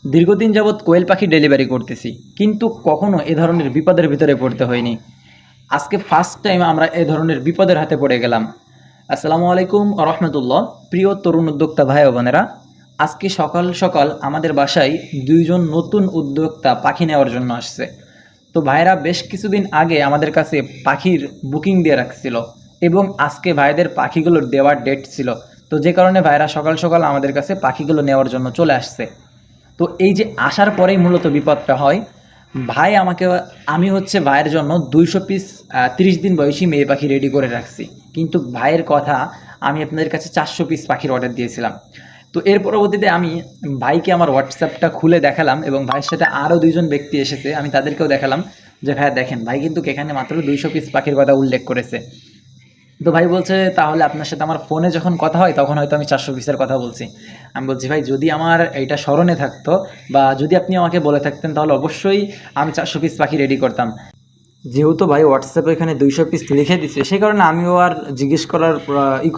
দীর্ঘদিন যাবৎ কোয়েল পাখি ডেলিভারি করতেছি, কিন্তু কখনো এ ধরনের বিপদের ভিতরে পড়তে হয়নি। আজকে ফার্স্ট টাইম আমরা এ ধরনের বিপদের হাতে পড়ে গেলাম। আসসালামু আলাইকুম রহমতুল্লাহ। প্রিয় তরুণ উদ্যোক্তা ভাই ও বোনেরা, আজকে সকাল সকাল আমাদের বাসায় দুইজন নতুন উদ্যোক্তা পাখি নেওয়ার জন্য আসছে। তো ভাইরা বেশ কিছুদিন আগে আমাদের কাছে পাখির বুকিং দিয়ে রাখছিল এবং আজকে ভাইদের পাখিগুলোর দেওয়ার ডেট ছিল। তো যে কারণে ভাইরা সকাল সকাল আমাদের কাছে পাখিগুলো নেওয়ার জন্য চলে আসছে। তো এই যে আসার পরেই মূলত বিপদটা হয়। ভাই আমাকে, আমি হচ্ছে ভাইয়ের জন্য 200 পিস 30 দিন বয়সী মেয়ে পাখি রেডি করে রাখছি, কিন্তু ভাইয়ের কথা আমি আপনাদের কাছে 400 পিস পাখির অর্ডার দিয়েছিলাম। তো এর পরবর্তীতে আমি ভাইকে আমার হোয়াটসঅ্যাপটা খুলে দেখালাম এবং ভাইয়ের সাথে আরও দুইজন ব্যক্তি এসেছে, আমি তাদেরকেও দেখালাম যে ভাইয়া দেখেন, ভাই কিন্তু এখানে মাত্র 200 পিস পাখির কথা উল্লেখ করেছে। তো ভাই বলছে, তাহলে আপনার সাথে আমার ফোনে যখন কথা হয় তখন হয়তো আমি 400 পিসের কথা বলছি। আমি বলছি, ভাই যদি আমার এইটা স্মরণে থাকতো বা যদি আপনি আমাকে বলে থাকতেন তাহলে অবশ্যই আমি 400 পিস পাখি রেডি করতাম। যেহেতু ভাই হোয়াটসঅ্যাপে এখানে 200 পিস লিখে দিচ্ছে, সেই কারণে আমিও আর জিজ্ঞেস করার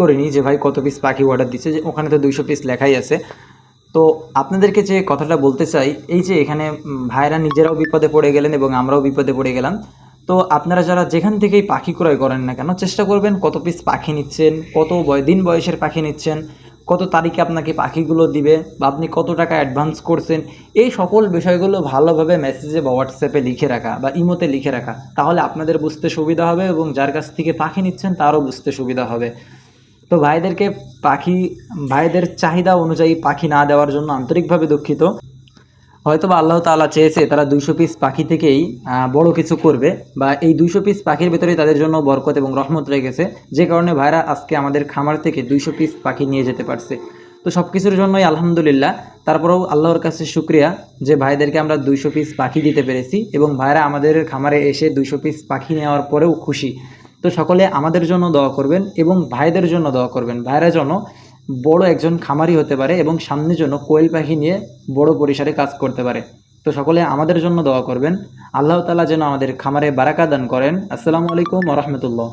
করিনি যে ভাই কত পিস পাখি অর্ডার দিচ্ছে, যে ওখানে তো 200 পিস লেখাই আছে। তো আপনাদেরকে যে কথাটা বলতে চাই, এই যে এখানে ভাইরা নিজেরাও বিপদে পড়ে গেলেন এবং আমরাও বিপদে পড়ে গেলাম। তো আপনারা যারা যেখান থেকেই পাখি ক্রয় করেন না কেন, চেষ্টা করবেন কত পিস পাখি নিচ্ছেন, কত দিন বয়সের পাখি নিচ্ছেন, কত তারিখে আপনাকে পাখিগুলো দিবে, বা আপনি কত টাকা অ্যাডভান্স করছেন, এই সকল বিষয়গুলো ভালোভাবে মেসেজে বা হোয়াটসঅ্যাপে লিখে রাখা বা ইমোতে লিখে রাখা। তাহলে আপনাদের বুঝতে সুবিধা হবে এবং যার কাছ থেকে পাখি নিচ্ছেন তারও বুঝতে সুবিধা হবে। তো ভাইদেরকে পাখি, ভাইদের চাহিদা অনুযায়ী পাখি না দেওয়ার জন্য আন্তরিকভাবে দুঃখিত। হয়তো বা আল্লাহ তাআলা চেয়েছে তারা 200 পিস পাখি থেকেই বড় কিছু করবে, বা এই 200 পিস পাখির ভেতরেই তাদের জন্য বরকত এবং রহমত রেখেছে, যে কারণে ভাইরা আজকে আমাদের খামার থেকে 200 পিস পাখি নিয়ে যেতে পারছে। তো সব কিছুর জন্যই আলহামদুলিল্লাহ। তারপরেও আল্লাহর কাছে শুক্রিয়া যে ভাইদেরকে আমরা 200 পিস পাখি দিতে পেরেছি এবং ভাইরা আমাদের খামারে এসে 200 পিস পাখি নেওয়ার পরেও খুশি। তো সকলে আমাদের জন্য দোয়া করবেন এবং ভাইদের জন্য দোয়া করবেন, ভাইরা যেন বড় একজন খামারি হতে পারে এবং সামনের জন্য কোয়েল পাখি নিয়ে বড় পরিসরে কাজ করতে পারে। তো সকলে আমাদের জন্য দোয়া করবেন। আল্লাহ তাআলা যেন আমাদের খামারে বারাকা দান করেন। আসসালামু আলাইকুম ওয়া রাহমাতুল্লাহ।